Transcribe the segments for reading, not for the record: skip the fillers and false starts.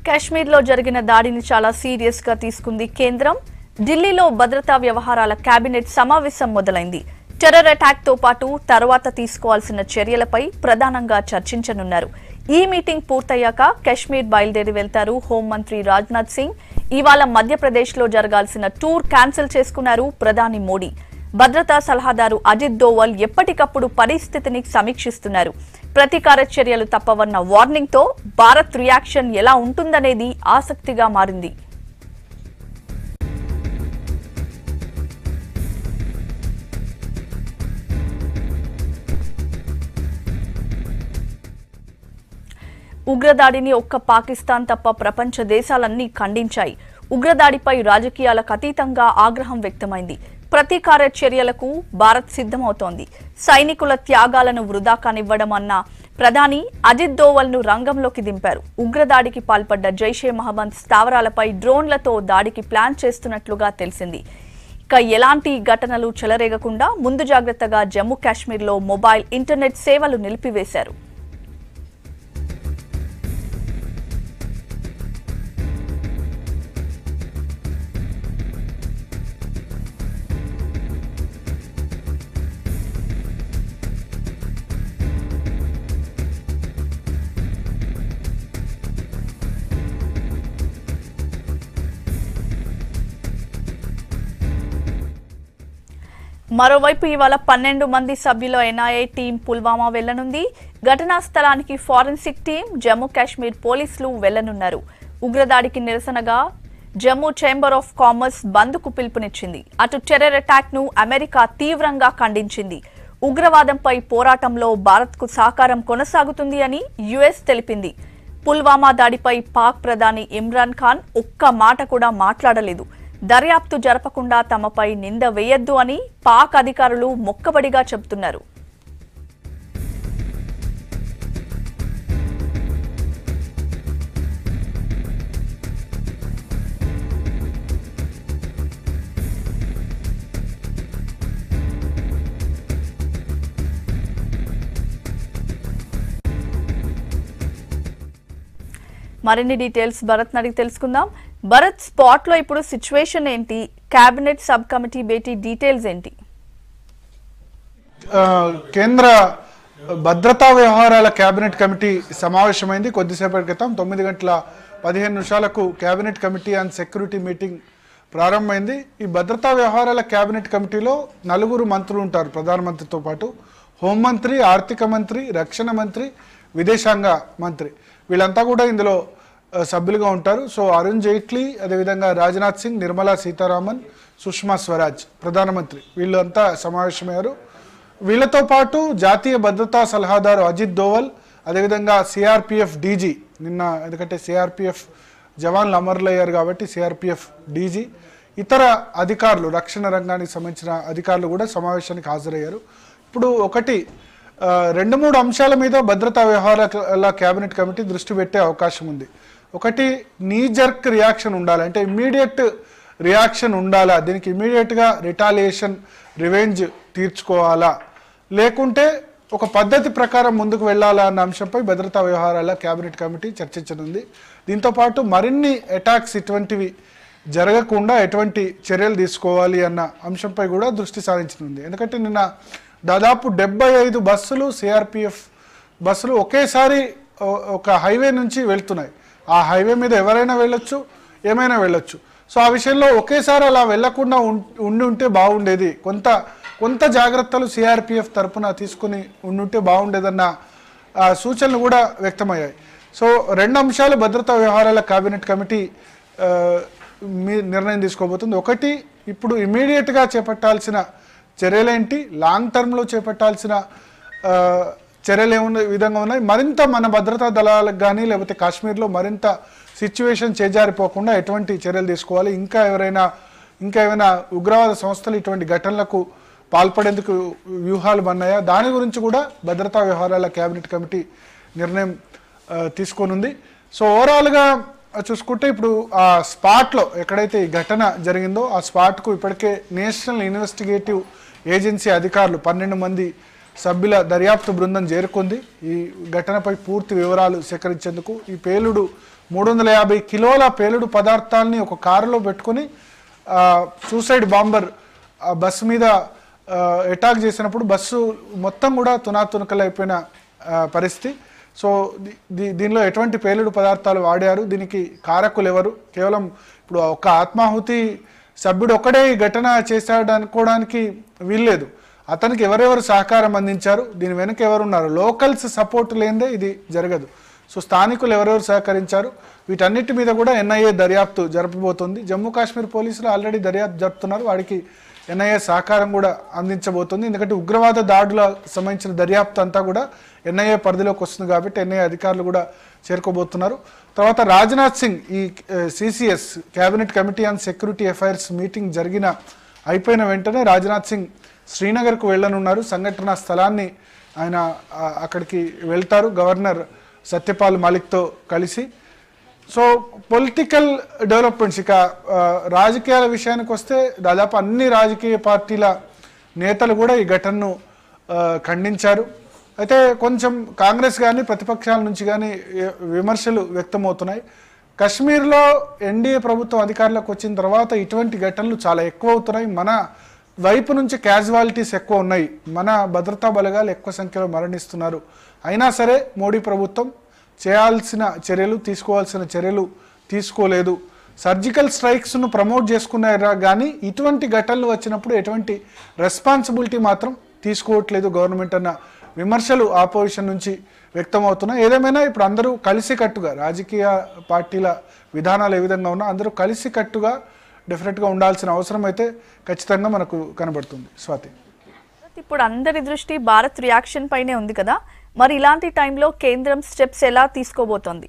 కాశ్మీర్లో జరిగిన దాడిని చాలా సీరియస్ గా తీసుకుంది కేంద్రం. ఢిల్లీలో భద్రతా వ్యవహారాల కేబినెట్ సమావేశం మొదలైంది. టెర్రర్ అటాక్ తో పాటు తర్వాత తీసుకోవాల్సిన చర్యలపై ప్రధానంగా చర్చించనున్నారు. ఈ మీటింగ్ పూర్తయ్యాక కాశ్మీర్ బయలుదేరి వెళ్తారు హోంమంత్రి రాజ్నాథ్ సింగ్. ఇవాళ మధ్యప్రదేశ్ లో జరగాల్సిన టూర్ క్యాన్సిల్ చేసుకున్నారు ప్రధాని మోడీ. భద్రతా సలహాదారు అజిత్ దోవల్ ఎప్పటికప్పుడు పరిస్థితిని సమీక్షిస్తున్నారు. ప్రతీకార చర్యలు తప్పవన్న వార్నింగ్ తో భారత్ రియాక్షన్ ఎలా ఉంటుందనేది ఆసక్తిగా మారింది. ఉగ్రదాడిని ఒక్క పాకిస్తాన్ తప్ప ప్రపంచ దేశాలన్నీ ఖండించాయి. ఉగ్రదాడిపై రాజకీయాలకు అతీతంగా ఆగ్రహం వ్యక్తమైంది. ప్రతీకార చర్యలకు భారత్ సిద్ధమవుతోంది. సైనికుల త్యాగాలను వృధా కానివ్వడం అన్న ప్రధాని అజిత్ దోవల్ ను రంగంలోకి దింపారు. ఉగ్రదాడికి పాల్పడ్డ జైషే మహమ్మద్ స్థావరాలపై డ్రోన్లతో దాడికి ప్లాన్ చేస్తున్నట్లుగా తెలిసింది. ఇక ఎలాంటి ఘటనలు చెలరేగకుండా ముందు జాగ్రత్తగా జమ్మూ కాశ్మీర్లో మొబైల్ ఇంటర్నెట్ సేవలు నిలిపివేశారు. మరోవైపు ఇవాళ 12 మంది సభ్యుల ఎన్ఐఏ టీం పుల్వామా వెళ్లనుంది. ఘటనా స్థలానికి ఫోరెన్సిక్ టీం, జమ్మూ కాశ్మీర్ పోలీసులు వెళ్లనున్నారు. ఉగ్రదాడికి నిరసనగా జమ్మూ ఛాంబర్ ఆఫ్ కామర్స్ బంద్కు పిలుపునిచ్చింది. అటు టెర్రర్ అటాక్ ను అమెరికా తీవ్రంగా ఖండించింది. ఉగ్రవాదంపై పోరాటంలో భారత్కు సహకారం కొనసాగుతుంది అని యుఎస్ తెలిపింది. పుల్వామా దాడిపై పాక్ ప్రధాని ఇమ్రాన్ ఖాన్ ఒక్క మాట కూడా మాట్లాడలేదు. దర్యాప్తు జరపకుండా తమపై నింద వేయొద్దు అని పాక్ అధికారులు మొక్కబడిగా చెబుతున్నారు. మరిన్ని డీటెయిల్స్ భరత్ అడిగి తెలుసుకుందాం. భరత్, స్పాట్ లో ఇప్పుడు సిచ్యువేషన్ ఏంటి? కేబినెట్ సబ్ కమిటీ భేటీ డీటెయిల్స్ ఏంటి? కేంద్ర భద్రతా వ్యవహారాల కేబినెట్ కమిటీ సమావేశమైంది కొద్దిసేపటి క్రితం. 9:15 cabinet committee and security meeting ప్రారంభమైంది. ఈ భద్రతా వ్యవహారాల కేబినెట్ కమిటీలో 4 మంత్రులు ఉంటారు ప్రధానమంత్రితో పాటు. హోంమంత్రి, ఆర్థిక మంత్రి, రక్షణ మంత్రి, విదేశాంగ మంత్రి, వీళ్ళంతా కూడా ఇందులో సభ్యులుగా ఉంటారు. సో అరుణ్ జైట్లీ, అదేవిధంగా రాజ్నాథ్ సింగ్, నిర్మలా సీతారామన్, సుష్మా స్వరాజ్ ప్రధానమంత్రి, వీళ్ళంతా సమావేశమయ్యారు. వీళ్ళతో పాటు జాతీయ భద్రతా సలహాదారు అజిత్ దోవల్, అదేవిధంగా సిఆర్పిఎఫ్ డీజీ, నిన్న ఎందుకంటే సిఆర్పిఎఫ్ జవాన్లు అమరులయ్యారు కాబట్టి సిఆర్పిఎఫ్ డీజీ, ఇతర అధికారులు, రక్షణ రంగానికి సంబంధించిన అధికారులు కూడా సమావేశానికి హాజరయ్యారు. ఇప్పుడు 2-3 అంశాల మీద భద్రతా వ్యవహారాల కేబినెట్ కమిటీ దృష్టి పెట్టే అవకాశం ఉంది. ఒకటి, నీ జర్క్ రియాక్షన్ ఉండాలి, అంటే ఇమ్మీడియట్ రియాక్షన్ ఉండాలా, దీనికి ఇమ్మీడియట్గా రిటాలియేషన్, రివెంజ్ తీర్చుకోవాలా, లేకుంటే ఒక పద్ధతి ప్రకారం ముందుకు వెళ్ళాలా అన్న అంశంపై భద్రతా వ్యవహారాల కేబినెట్ కమిటీ చర్చించనుంది. దీంతోపాటు మరిన్ని అటాక్స్ ఇటువంటివి జరగకుండా ఎటువంటి చర్యలు తీసుకోవాలి అన్న అంశంపై కూడా దృష్టి సారించనుంది. ఎందుకంటే నిన్న దాదాపు 75 బస్సులు, సిఆర్పిఎఫ్ బస్సులు ఒకేసారి ఒక హైవే నుంచి వెళ్తున్నాయి. ఆ హైవే మీద ఎవరైనా వెళ్ళొచ్చు, ఏమైనా వెళ్ళొచ్చు. సో ఆ విషయంలో ఒకేసారి అలా వెళ్లకుండా ఉంటే బాగుండేది, కొంత జాగ్రత్తలు సిఆర్పిఎఫ్ తరఫున తీసుకుని ఉంటే బాగుండేదన్న సూచనలు కూడా వ్యక్తమయ్యాయి. సో 2 అంశాలు భద్రతా వ్యవహారాల కేబినెట్ కమిటీ నిర్ణయం తీసుకోబోతుంది. ఒకటి, ఇప్పుడు ఇమీడియట్గా చేపట్టాల్సిన చర్యలేంటి, లాంగ్ టర్మ్లో చేపట్టాల్సిన చర్యలు ఏమున్న విధంగా ఉన్నాయి, మరింత మన భద్రతా దళాలకు కానీ లేకపోతే కాశ్మీర్లో మరింత సిచ్యువేషన్ చేజారిపోకుండా ఎటువంటి చర్యలు తీసుకోవాలి, ఇంకా ఏమైనా ఉగ్రవాద సంస్థలు ఇటువంటి ఘటనలకు పాల్పడేందుకు వ్యూహాలు ఉన్నాయా, దాని గురించి కూడా భద్రతా వ్యవహారాల కేబినెట్ కమిటీ నిర్ణయం తీసుకోనుంది. సో ఓవరాల్గా చూసుకుంటే ఇప్పుడు ఆ స్పాట్లో ఎక్కడైతే ఈ ఘటన జరిగిందో ఆ స్పాట్కు ఇప్పటికే నేషనల్ ఇన్వెస్టిగేటివ్ ఏజెన్సీ అధికారులు 12 మంది సభ్యుల దర్యాప్తు బృందం చేరుకుంది ఈ ఘటనపై పూర్తి వివరాలు సేకరించేందుకు. ఈ పేలుడు 350 కిలోల పేలుడు పదార్థాలని ఒక కారులో పెట్టుకుని సూసైడ్ బాంబర్ బస్సు మీద అటాక్ చేసినప్పుడు బస్సు మొత్తం కూడా తునాతునకలైపోయిన పరిస్థితి. సో దీనిలో ఎటువంటి పేలుడు పదార్థాలు వాడారు, దీనికి కారకులు ఎవరు, కేవలం ఇప్పుడు ఒక ఆత్మాహుతి సభ్యుడు ఒక్కడే ఈ ఘటన చేశాడు అనుకోవడానికి వీల్లేదు. అతనికి ఎవరెవరు సహకారం అందించారు, దీని వెనుక ఎవరున్నారు, లోకల్స్ సపోర్ట్ లేనిదే ఇది జరగదు. సో స్థానికులు ఎవరెవరు సహకరించారు, వీటన్నిటి మీద కూడా ఎన్ఐఏ దర్యాప్తు జరపబోతుంది. జమ్మూ కాశ్మీర్ పోలీసులు ఆల్రెడీ దర్యాప్తు జరుపుతున్నారు, వాడికి ఎన్ఐఏ సహకారం కూడా అందించబోతుంది. ఎందుకంటే ఉగ్రవాద దాడుల సంబంధించిన దర్యాప్తు అంతా కూడా ఎన్ఐఏ పరిధిలోకి వస్తుంది కాబట్టి ఎన్ఐఏ అధికారులు కూడా చేరుకోబోతున్నారు. తర్వాత రాజ్నాథ్ సింగ్ ఈ CCS cabinet committee on security affairs meeting అయిపోయిన వెంటనే రాజ్నాథ్ సింగ్ శ్రీనగర్కు వెళ్ళనున్నారు. సంఘటన స్థలాన్ని ఆయన అక్కడికి వెళ్తారు గవర్నర్ సత్యపాల్ మాలిక్తో కలిసి. సో పొలిటికల్ డెవలప్మెంట్స్, ఇక రాజకీయాల విషయానికి వస్తే దాదాపు అన్ని రాజకీయ పార్టీల నేతలు కూడా ఈ ఘటనను ఖండించారు. అయితే కొంచెం కాంగ్రెస్ కానీ ప్రతిపక్షాల నుంచి కానీ విమర్శలు వ్యక్తమవుతున్నాయి. కశ్మీర్లో ఎన్డీఏ ప్రభుత్వం అధికారంలోకి వచ్చిన తర్వాత ఇటువంటి ఘటనలు చాలా ఎక్కువ అవుతున్నాయి. మన వైపు నుంచి క్యాజువాలిటీస్ ఎక్కువ ఉన్నాయి, మన భద్రతా బలగాలు ఎక్కువ సంఖ్యలో మరణిస్తున్నారు. అయినా సరే మోడీ ప్రభుత్వం చేయాల్సిన చర్యలు తీసుకోవాల్సిన చర్యలు తీసుకోలేదు. సర్జికల్ స్ట్రైక్స్ను ప్రమోట్ చేసుకున్నారా కానీ ఇటువంటి ఘటనలు వచ్చినప్పుడు ఎటువంటి రెస్పాన్సిబిలిటీ మాత్రం తీసుకోవట్లేదు గవర్నమెంట్ అన్న విమర్శలు ఆపోజిషన్ నుంచి వ్యక్తమవుతున్నాయి. ఏదేమైనా ఇప్పుడు అందరూ కలిసికట్టుగా, రాజకీయ పార్టీల విధానాలు ఏ విధంగా ఉన్నా అందరూ కలిసికట్టుగా డెఫినెట్గా ఉండాల్సిన అవసరం అయితే ఖచ్చితంగా మనకు కనబడుతుంది. స్వాతి, ఇప్పుడు అందరి దృష్టి భారత్ రియాక్షన్ పైనే ఉంది కదా, మరి ఇలాంటి టైంలో కేంద్రం స్టెప్స్ ఎలా తీసుకోబోతోంది?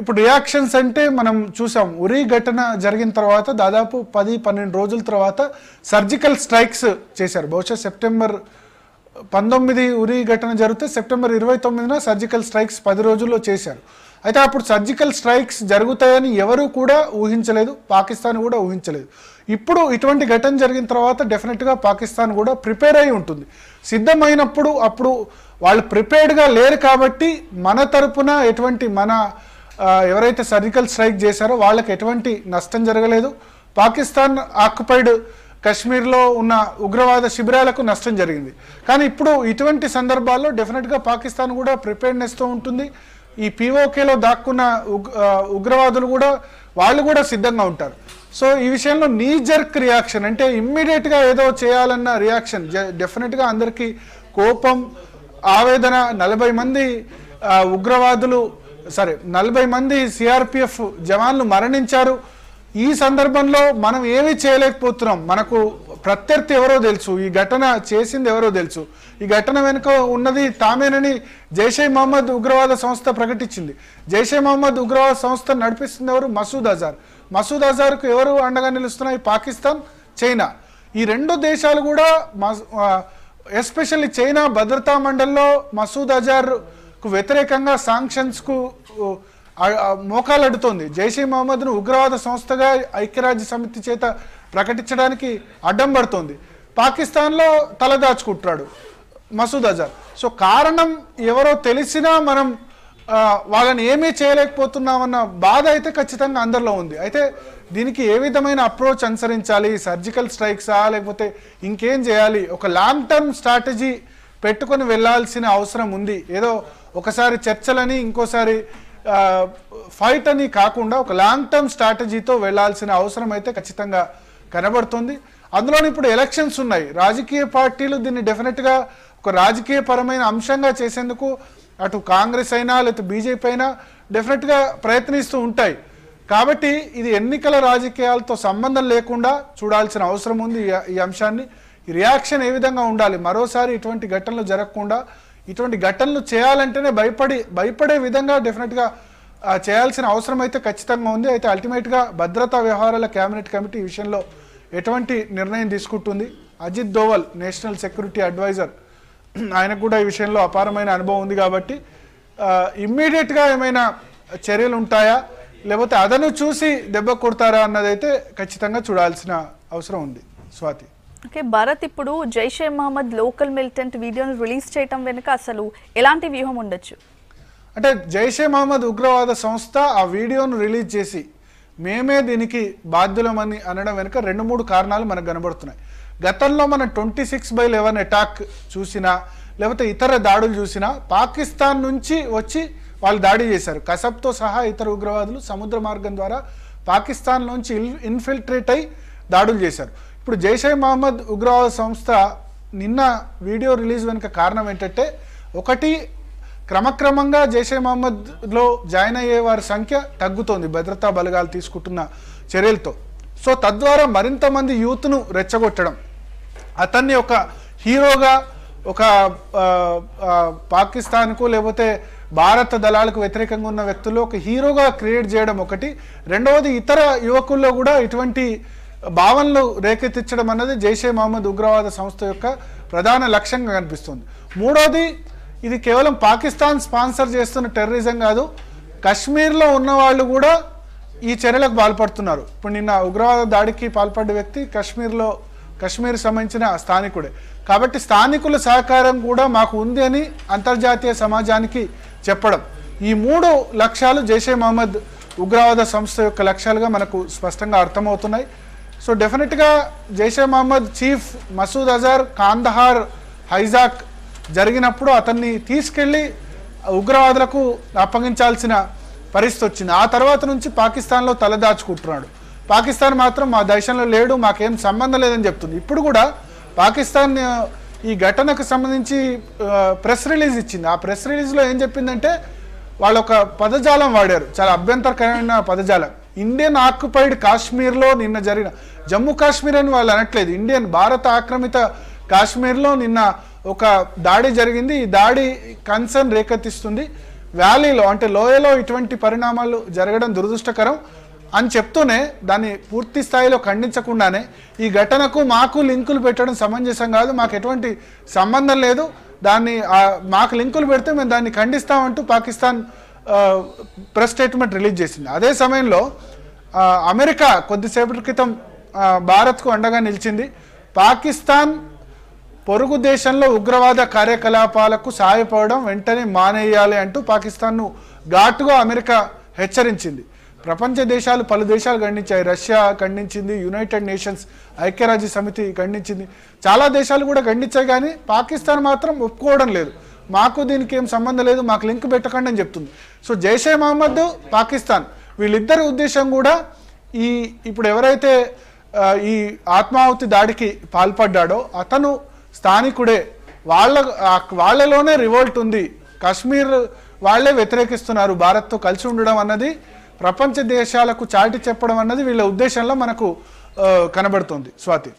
ఇప్పుడు రియాక్షన్స్ అంటే మనం చూసాం, ఉరి ఘటన జరిగిన తర్వాత దాదాపు 10-12 రోజుల తర్వాత సర్జికల్ స్ట్రైక్స్ చేశారు. బహుశా సెప్టెంబర్ 19 ఉరి ఘటన జరిగితే సెప్టెంబర్ 29న సర్జికల్ స్ట్రైక్స్ 10 రోజుల్లో చేశారు. అయితే అప్పుడు సర్జికల్ స్ట్రైక్స్ జరుగుతాయని ఎవరు కూడా ఊహించలేదు, పాకిస్తాన్ కూడా ఊహించలేదు. ఇప్పుడు ఇటువంటి ఘటన జరిగిన తర్వాత డెఫినెట్గా పాకిస్తాన్ కూడా ప్రిపేర్ అయి ఉంటుంది. సిద్ధమైనప్పుడు అప్పుడు వాళ్ళు ప్రిపేర్డ్గా లేరు కాబట్టి మన తరపున ఎవరైతే సర్జికల్ స్ట్రైక్ చేశారో వాళ్ళకి ఎటువంటి నష్టం జరగలేదు. పాకిస్తాన్ ఆక్యుపైడ్ కశ్మీర్లో ఉన్న ఉగ్రవాద శిబిరాలకు నష్టం జరిగింది. కానీ ఇప్పుడు ఇటువంటి సందర్భాల్లో డెఫినెట్గా పాకిస్తాన్ కూడా ప్రిపేర్డ్నెస్తో ఉంటుంది. ఈ పీఓకేలో దాక్కున్న ఉగ్రవాదులు కూడా వాళ్ళు కూడా సిద్ధంగా ఉంటారు. సో ఈ విషయంలో నీ జర్క్ రియాక్షన్ అంటే ఇమ్మీడియట్గా ఏదో చేయాలన్న రియాక్షన్ డెఫినెట్గా అందరికీ కోపం, ఆవేదన. 40 మంది ఉగ్రవాదులు 40 మంది సిఆర్పిఎఫ్ జవాన్లు మరణించారు. ఈ సందర్భంలో మనం ఏమీ చేయలేకపోతున్నాం. మనకు ప్రత్యర్థి ఎవరో తెలుసు, ఈ ఘటన చేసింది ఎవరో తెలుసు, ఈ ఘటన వెనుక ఉన్నది తామేనని జైషే మహమ్మద్ ఉగ్రవాద సంస్థ ప్రకటించింది. జైషే మహమ్మద్ ఉగ్రవాద సంస్థ నడిపిస్తుంది ఎవరు? మసూద్ అజార్. మసూద్ అజార్కు ఎవరు అండగా నిలుస్తున్నాయి? పాకిస్తాన్, చైనా. ఈ 2 దేశాలు కూడా ఎస్పెషల్లీ చైనా భద్రతా మండలిలో మసూద్ అజార్కు వ్యతిరేకంగా శాంక్షన్స్కు మోకాలడుతోంది. జైషే మహమ్మద్ను ఉగ్రవాద సంస్థగా ఐక్యరాజ్య సమితి చేత ప్రకటించడానికి అడ్డం పడుతోంది. పాకిస్తాన్లో తలదాచుకుంటున్నాడు మసూద్ అజార్. సో కారణం ఎవరో తెలిసినా మనం వాళ్ళని ఏమీ చేయలేకపోతున్నామన్న బాధ అయితే ఖచ్చితంగా అందరిలో ఉంది. అయితే దీనికి ఏ విధమైన అప్రోచ్ అనుసరించాలి? సర్జికల్ స్ట్రైక్సా లేకపోతే ఇంకేం చేయాలి? ఒక లాంగ్ టర్మ్ స్ట్రాటజీ పెట్టుకొని వెళ్ళాల్సిన అవసరం ఉంది. ఏదో ఒకసారి చర్చలని ఇంకోసారి ఫైట్ అని కాకుండా ఒక లాంగ్ టర్మ్ స్ట్రాటజీతో వెళ్లాల్సిన అవసరం అయితే ఖచ్చితంగా కనబడుతుంది. అందులోని ఇప్పుడు ఎలక్షన్స్ ఉన్నాయి. రాజకీయ పార్టీలు దీన్ని డెఫినెట్గా ఒక రాజకీయ పరమైన అంశంగా చేసేందుకు అటు కాంగ్రెస్ అయినా లేకపోతే బీజేపీ అయినా డెఫినెట్గా ప్రయత్నిస్తూ ఉంటాయి. కాబట్టి ఇది ఎన్నికల రాజకీయాలతో సంబంధం లేకుండా చూడాల్సిన అవసరం ఉంది ఈ అంశాన్ని. ఈ రియాక్షన్ ఏ విధంగా ఉండాలి? మరోసారి ఇటువంటి ఘటనలు జరగకుండా, ఇటువంటి ఘటనలు చేయాలంటేనే భయపడే విధంగా డెఫినెట్గా చేయాల్సిన అవసరం అయితే ఖచ్చితంగా ఉంది. అయితే అల్టిమేట్గా భద్రతా వ్యవహారాల క్యాబినెట్ కమిటీ ఈ విషయంలో ఎటువంటి నిర్ణయం తీసుకుంటుంది? Ajit Doval national security adviser, ఆయనకు కూడా ఈ విషయంలో అపారమైన అనుభవం ఉంది కాబట్టి ఇమ్మీడియట్గా ఏమైనా చర్యలు ఉంటాయా లేకపోతే అదను చూసి దెబ్బ కొడతారా అన్నదైతే ఖచ్చితంగా చూడాల్సిన అవసరం ఉంది. స్వాతి. ఓకే, భరత్, ఇప్పుడు జైషే మహమ్మద్ లోకల్ మిలిటెంట్ వీడియోను రిలీజ్ చేయడం వెనుక అసలు ఎలాంటి వ్యూహం ఉండొచ్చు? అంటే జైషే మహమ్మద్ ఉగ్రవాద సంస్థ ఆ వీడియోను రిలీజ్ చేసి మేమే దీనికి బాధ్యులమని అనడం వెనుక 2-3 కారణాలు మనకు కనబడుతున్నాయి. గతంలో మనం 26/11 అటాక్ చూసినా లేకపోతే ఇతర దాడులు చూసినా పాకిస్తాన్ నుంచి వచ్చి వాళ్ళు దాడి చేశారు. కసబ్తో సహా ఇతర ఉగ్రవాదులు సముద్ర మార్గం ద్వారా పాకిస్తాన్ నుంచి ఇన్ఫిల్ట్రేట్ అయి దాడులు చేశారు. ఇప్పుడు జైషే మహమ్మద్ ఉగ్రవాద సంస్థ నిన్న వీడియో రిలీజ్ వెనుక కారణం ఏంటంటే, ఒకటి, క్రమక్రమంగా జైషే మహమ్మద్లో జాయిన్ అయ్యే వారి సంఖ్య తగ్గుతోంది భద్రతా బలగాలు తీసుకుంటున్న చర్యలతో. సో తద్వారా మరింత మంది యూత్ను రెచ్చగొట్టడం, అతన్ని ఒక హీరోగా ఒక పాకిస్తాన్కు లేకపోతే భారత దళాలకు వ్యతిరేకంగా ఉన్న వ్యక్తుల్లో ఒక హీరోగా క్రియేట్ చేయడం ఒకటి. రెండవది, ఇతర యువకుల్లో కూడా ఇటువంటి భావనలు రేకెత్తించడం అన్నది జైషే మహమ్మద్ ఉగ్రవాద సంస్థ యొక్క ప్రధాన లక్ష్యంగా కనిపిస్తుంది. మూడోది, ఇది కేవలం పాకిస్తాన్ స్పాన్సర్ చేస్తున్న టెర్రరిజం కాదు, కశ్మీర్లో ఉన్న వాళ్ళు కూడా ఈ చర్యలకు పాల్పడుతున్నారు. ఇప్పుడు నిన్న ఉగ్రవాద దాడికి పాల్పడ్డ వ్యక్తి కశ్మీర్ సంబంధించిన స్థానికుడే. కాబట్టి స్థానికుల సహకారం కూడా మాకు ఉంది అని అంతర్జాతీయ సమాజానికి చెప్పడం, ఈ 3 లక్ష్యాలు జైషే మహమ్మద్ ఉగ్రవాద సంస్థ యొక్క లక్ష్యాలుగా మనకు స్పష్టంగా అర్థమవుతున్నాయి. సో డెఫినెట్గా జైషే మహమ్మద్ చీఫ్ మసూద్ అజర్ కాందహార్ హైజాక్ జరిగినప్పుడు అతన్ని తీసుకెళ్ళి ఉగ్రవాదులకు అప్పగించాల్సిన పరిస్థితి వచ్చింది. ఆ తర్వాత నుంచి పాకిస్తాన్లో తలదాచుకుంటున్నాడు. పాకిస్తాన్ మాత్రం మా దేశంలో లేడు, మాకేం సంబంధం లేదని చెప్తుంది. ఇప్పుడు కూడా పాకిస్తాన్ ఈ ఘటనకు సంబంధించి ప్రెస్ రిలీజ్ ఇచ్చింది. ఆ ప్రెస్ రిలీజ్లో ఏం చెప్పిందంటే, వాళ్ళు ఒక పదజాలం వాడారు, చాలా అభ్యంతరకరమైన పదజాలం. ఇండియన్ ఆక్యుపైడ్ కాశ్మీర్లో నిన్న జరిగిన, జమ్మూ కాశ్మీర్ అని వాళ్ళు అనట్లేదు, భారత ఆక్రమిత కాశ్మీర్లో నిన్న ఒక దాడి జరిగింది. ఈ దాడి కన్సర్న్ రేకెత్తిస్తుంది. వ్యాలీలో అంటే లోయలో ఇటువంటి పరిణామాలు జరగడం దురదృష్టకరం అని చెప్తూనే దాన్ని పూర్తి స్థాయిలో ఖండించకుండానే ఈ ఘటనకు మాకు లింకులు పెట్టడం సమంజసం కాదు, మాకు ఎటువంటి సంబంధం లేదు, దాన్ని మాకు లింకులు పెడితే మేము దాన్ని ఖండిస్తామంటూ పాకిస్తాన్ ప్రెస్ స్టేట్మెంట్ రిలీజ్ చేసింది. అదే సమయంలో అమెరికా కొద్దిసేపటి క్రితం భారత్కు అండగా నిలిచింది. పాకిస్తాన్ పొరుగు దేశంలో ఉగ్రవాద కార్యకలాపాలకు సాయపడడం వెంటనే మానేయాలి అంటూ పాకిస్తాన్ను ఘాటుగా అమెరికా హెచ్చరించింది. ప్రపంచ దేశాలు, పలు దేశాలు ఖండించాయి. రష్యా ఖండించింది, యునైటెడ్ నేషన్స్ ఐక్యరాజ్య సమితి ఖండించింది, చాలా దేశాలు కూడా ఖండించాయి. కానీ పాకిస్తాన్ మాత్రం ఒప్పుకోవడం లేదు, మాకు దీనికి ఏం సంబంధం లేదు, మాకు లింక్ పెట్టకండి అని చెప్తుంది. సో జైషే మహమ్మద్, పాకిస్తాన్ వీళ్ళిద్దరి ఉద్దేశం కూడా ఇప్పుడు ఎవరైతే ఈ ఆత్మాహుతి దాడికి పాల్పడ్డాడో అతను స్థానికుడే, వాళ్ళలోనే రివోల్ట్ ఉంది, కాశ్మీర్ వాళ్లే వ్యతిరేకిస్తున్నారు భారత్తో కలిసి ఉండడం అన్నది ప్రపంచ దేశాలకు చాటి చెప్పడం అన్నది వీళ్ళ ఉద్దేశంలో మనకు కనబడుతుంది. స్వాతి.